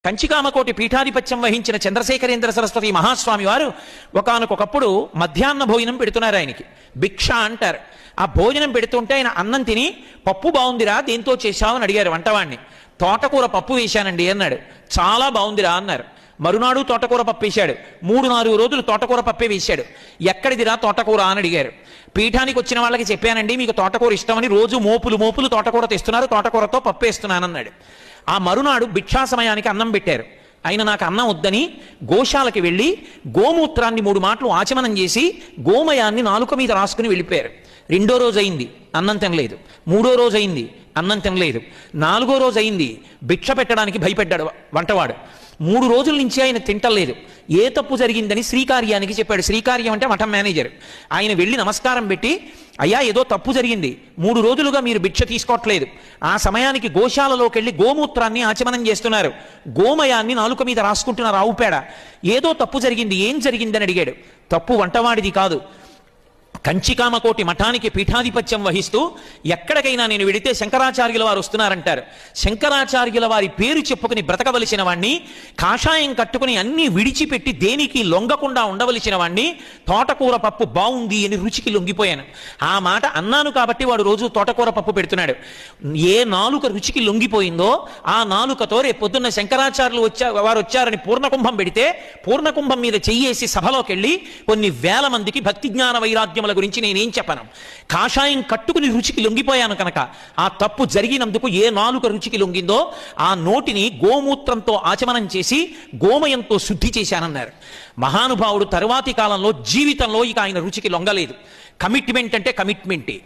కంచికామకోటి పీఠాధిపత్యం వహించిన చంద్రశేఖరేంద్ర సరస్వతి మహాస్వామి వారు ఒకానొకప్పుడు మధ్యాహ్న భోజనం పెడుతున్నారు. ఆయనకి భిక్ష అంటారు. ఆ భోజనం పెడుతుంటే ఆయన అన్నం తిని పప్పు బాగుందిరా, దేంతో చేశావు అని అడిగారు వంటవాణ్ణి. తోటకూర పప్పు వేశానండి అన్నాడు. చాలా బాగుందిరా అన్నారు. మరునాడు తోటకూర పప్పు వేశాడు. 3-4 రోజులు తోటకూర పప్పే వేశాడు. ఎక్కడిదిరా తోటకూర అని అడిగారు. పీఠానికి వచ్చిన వాళ్ళకి చెప్పానండి, మీకు తోటకూర ఇష్టమని రోజు మోపులు తోటకూర తెస్తున్నారు, తోటకూరతో పప్పు వేస్తున్నానన్నాడు. ఆ మరునాడు భిక్షా సమయానికి అన్నం పెట్టారు. ఆయన నాకు అన్నం వద్దని గోశాలకి వెళ్ళి గోమూత్రాన్ని 3 మాటలు ఆచమనం చేసి గోమయాన్ని నాలుక మీద రాసుకుని వెళ్ళిపోయారు. 2వ రోజు అయింది, అన్నం తినలేదు. 3వ రోజు అయింది, అన్నం తినలేదు. 4వ రోజు అయింది, భిక్ష పెట్టడానికి భయపడ్డాడు వంటవాడు. 3 రోజుల నుంచి ఆయన తింటలేదు. ఏ తప్పు జరిగిందని శ్రీకార్యానికి చెప్పాడు. శ్రీకార్యం అంటే మఠం మేనేజర్. ఆయన వెళ్ళి నమస్కారం పెట్టి, అయ్యా ఏదో తప్పు జరిగింది, 3 రోజులుగా మీరు భిక్ష తీసుకోవట్లేదు, ఆ సమయానికి గోశాలలోకి వెళ్ళి గోమూత్రాన్ని ఆచమనం చేస్తున్నారు, గోమయాన్ని నాలుక మీద రాసుకుంటున్నారు, ఆవు పేడ, ఏదో తప్పు జరిగింది, ఏం జరిగిందని అడిగాడు. తప్పు వంటవాడిది కాదు, కంచికామకోటి మఠానికి పీఠాధిపత్యం వహిస్తూ ఎక్కడికైనా నేను వెడితే శంకరాచార్యుల వారు వస్తున్నారంటారు. శంకరాచార్యుల వారి పేరు చెప్పుకుని బ్రతకవలసిన వాణ్ణి, కాషాయం కట్టుకుని అన్నీ విడిచిపెట్టి దేనికి లొంగకుండా ఉండవలసిన వాణ్ణి, తోటకూర పప్పు బాగుంది అని రుచికి లొంగిపోయాను. ఆ మాట అన్నాను కాబట్టి వాడు రోజు తోటకూర పప్పు పెడుతున్నాడు. ఏ నాలుక రుచికి లొంగిపోయిందో ఆ నాలుకతో రేపు పొద్దున్న శంకరాచార్యులు వారు వచ్చారని పూర్ణకుంభం పెడితే పూర్ణకుంభం మీద చెయ్యేసి సభలోకి వెళ్ళి కొన్ని వేల మందికి భక్తి జ్ఞాన వైరాగ్యముల గురించి నేనేం చెప్పను. కాషాయం కట్టుకుని రుచికి లొంగిపోయాను కనుక ఆ తప్పు జరిగినందుకు ఏ నాలుక రుచికి లొంగిందో ఆ నోటిని గోమూత్రంతో ఆచమనం చేసి గోమయంతో శుద్ధి చేశానన్నారు. మహానుభావుడు తరువాతి కాలంలో జీవితంలో ఇక ఆయన రుచికి లొంగలేదు. కమిట్మెంట్ అంటే కమిట్మెంటే.